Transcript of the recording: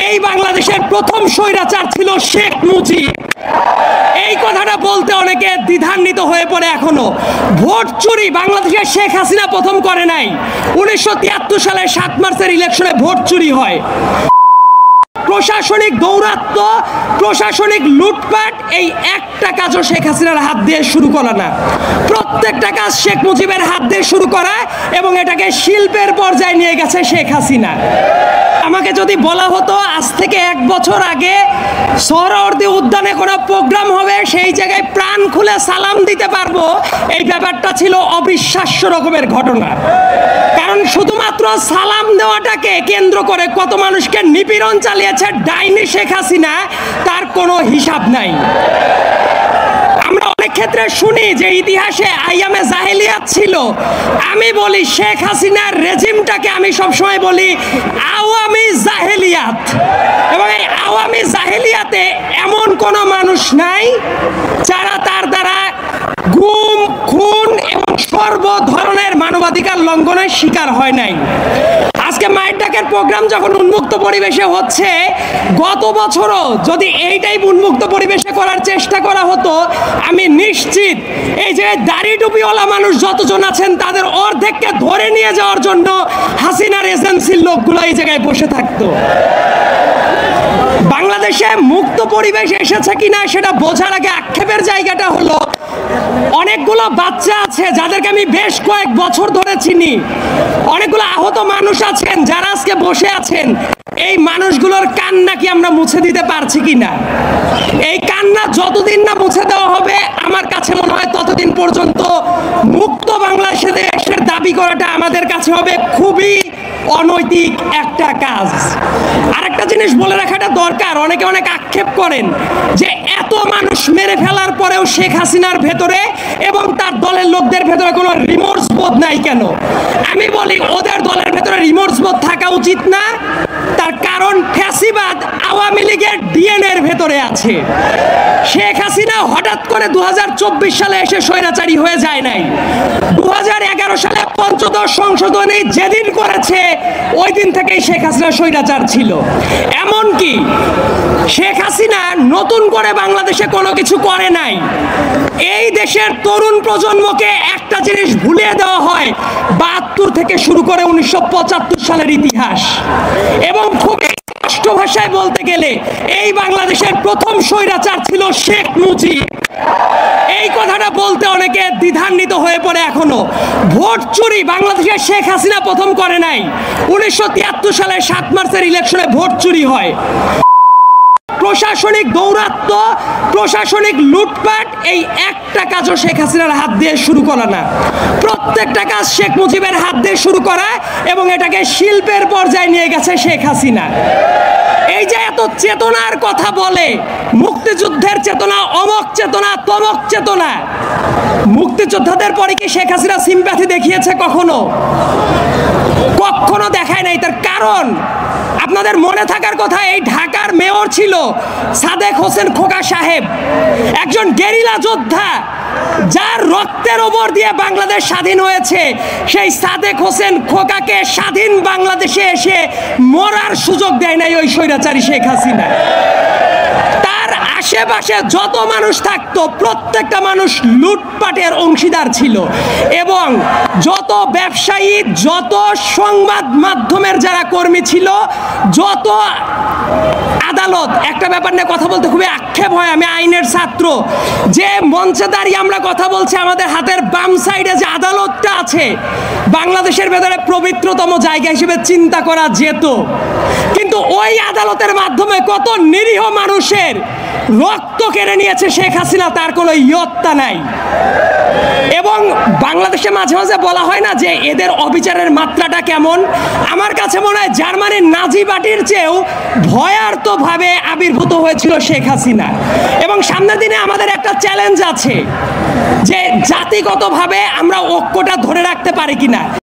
এই বাংলাদেশের প্রথম স্বৈরাচার ছিল শেখ মুজিব। এই কথাটা বলতে অনেকে দ্বিধান্বিত হয়ে পড়ে এখনো। ভোট চুরি বাংলাদেশে শেখ হাসিনা প্রথম করে নাই। 1973 সালে 7 মার্চের ইলেকশনে ভোট চুরি হয়। প্রশাসনিক দৌরাত্ম্য, প্রশাসনিক লুটপাট, এই একটা কাজও শেখ হাসিনার হাত দিয়ে শুরু করা না। প্রত্যেকটা কাজ শেখ মুজিবের হাত দিয়ে শুরু করা এবং এটাকে শিল্পের পর্যায়ে নিয়ে গেছে শেখ হাসিনা। আমাকে যদি বলা হতো আজ থেকে 1 বছর আগে সোহরাওয়ার্দী উদ্যানে কোনো প্রোগ্রাম হবে, সেই জায়গায় প্রাণ খুলে সালাম দিতে পারবো, এই ব্যাপারটা ছিল অবিশ্বাস্য রকমের ঘটনা। কারণ শুধুমাত্র সালাম দেওয়াটাকে কেন্দ্র করে কত মানুষকে নিপীড়ন চালিয়েছে ডাইনি শেখ হাসিনা, তার কোনো হিসাব নাই। আমরা অনেক ক্ষেত্রে শুনি যে ইতিহাসে আইয়ামে জাহেলিয়াত ছিল। আমি বলি শেখ হাসিনার রেজিমটাকে আমি সবসময় বলি আওয়ামী জাহেলিয়াত। এবং এই আওয়ামী জাহেলিয়াতে এমন কোনো মানুষ নাই যারা তার দ্বারা গুম, খুন এবং সর্ব ধরনের মানবাধিকার লঙ্ঘনের শিকার হয় নাই। আজকে মায়ের ডাকের প্রোগ্রাম যখন উন্মুক্ত পরিবেশে হচ্ছে, গত বছরও যদি এইটাই উন্মুক্ত পরিবেশে করার চেষ্টা করা হতো, আমি নিশ্চিত এই যে দাড়ি টুপিওয়ালা মানুষ যতজন আছেন তাদের অর্ধেককে ধরে নিয়ে যাওয়ার জন্য হাসিনার এজেন্সির লোকগুলো এই জায়গায় বসে থাকতো। বাংলাদেশে মুক্ত পরিবেশ এসেছে কিনা সেটা বোঝার আগে আক্ষেপের জায়গাটা হলো, অনেকগুলো বাচ্চা আছে যাদেরকে আমি বেশ কয়েক বছর ধরে চিনি, অনেকগুলো আহত মানুষ আছেন যারা আজকে বসে আছেন। এই মানুষগুলোর কান্না কি আমরা মুছে দিতে পারছি কিনা? এই কান্না যতদিন না মুছে দেওয়া হবে, আমার কাছে মনে হয় ততদিন পর্যন্ত মুক্ত বাংলাদেশের দাবি করাটা আমাদের কাছে হবে খুবই অনৈতিক একটা কাজ। আরেকটা জিনিস বলে রাখাটা দরকার, অনেকে অনেক আক্ষেপ করেন যে এত মানুষ মেরে ফেলার পরেও শেখ হাসিনার ভেতরে এবং তার দলের লোকদের ভেতরে কোনো রিমোর্স বোধ নাই কেন? আমি বলি ওদের দলের ভেতরে রিমোর্স বোধ থাকা উচিত না। তার কারণ ফ্যাসিবাদ আওয়ামী লীগের ডিএনএর ভেতরে আছে। শেখ হাসিনা হঠাৎ করে 2024 সালে এসে স্বৈরাচারী হয়ে যায় নাই। 2011 সালে পঞ্চদশ সংশোধনী যেদিন করেছে ওই দিন থেকেই শেখ হাসিনা স্বৈরাচার ছিল। এমনকি শেখ হাসিনা নতুন করে বাংলাদেশে কোনো কিছু করে নাই। এই দেশের তরুণ প্রজন্মকে একটা জিনিস ভুলিয়ে দেওয়া হয়, 72 থেকে শুরু করে 1975 সালের ইতিহাস। এবং খুব স্পষ্ট ভাষায় বলতে গেলে এই বাংলাদেশের প্রথম স্বৈরাচার ছিল শেখ মুজিব। এই কথাটা বলতে অনেকে দ্বিধান্বিত হয়ে পড়ে এখনো। ভোট চুরি বাংলাদেশে শেখ হাসিনা প্রথম করে নাই। 1973 সালে 7 মার্চের ইলেকশনে ভোট চুরি হয়। প্রশাসনিক দৌরাত্ম্য, প্রশাসনিক লুটপাট, এই একটা কাজও শেখ হাসিনার হাত দিয়ে শুরু করা না। প্রত্যেকটা কাজ শেখ মুজিবের হাত দিয়ে শুরু করা এবং এটাকে শিল্পের পর্যায়ে নিয়ে গেছে শেখ হাসিনা। এই যে এত চেতনার কথা বলে, মুক্তিযুদ্ধের চেতনা, অমক চেতনা, তমক চেতনা, মুক্তিযোদ্ধাদের পরে কি শেখ হাসিনা সিম্প্যাথি দেখিয়েছে কখনো? কখনো দেখায় নাই। তার কারণ আপনাদের মনে থাকার কথা, এই ঢাকার মেয়র ছিল সাদেক হোসেন খোকা সাহেব, একজন গেরিলা যোদ্ধা যার রক্তের ওপর দিয়ে বাংলাদেশ স্বাধীন হয়েছে। সেই সাদেক হোসেন খোকাকে স্বাধীন বাংলাদেশে এসে মরার সুযোগ দেয় নাই ওই স্বৈরাচারী শেখ হাসিনা। তার আশেপাশে যত মানুষ থাকতো প্রত্যেকটা মানুষ লুটপাটের অংশীদার ছিল। এবং যত ব্যবসায়ী, যত সংবাদ মাধ্যমের যারা কর্মী ছিল, যত আদালত, একটা ব্যাপার নিয়ে কথা বলতে খুবই আক্ষেপ হয়, আমি আইনের ছাত্র, যে মঞ্চে দাঁড়িয়ে আমরা কথা বলছি, আমাদের হাতের বাম সাইডে যে আদালতটা আছে বাংলাদেশের ভেতরে পবিত্রতম জায়গা হিসেবে চিন্তা করা যেত, কিন্তু ওই আদালতের মাধ্যমে কত নিরীহ মানুষের রক্ত কেড়ে নিয়েছে শেখ হাসিনা, তার কোনো ইয়ত্তা নাই। এবং বাংলাদেশে মাঝে মাঝে বলা হয় না যে এদের অবিচারের মাত্রাটা কেমন? আমার কাছে মনে হয় জার্মানির নাজি পার্টির চেয়েও ভয়ার্থভাবে আবির্ভূত হয়েছিল শেখ হাসিনা। এবং সামনের দিনে আমাদের একটা চ্যালেঞ্জ আছে যে জাতিগতভাবে আমরা ঐক্যটা ধরে রাখতে পারি কিনা।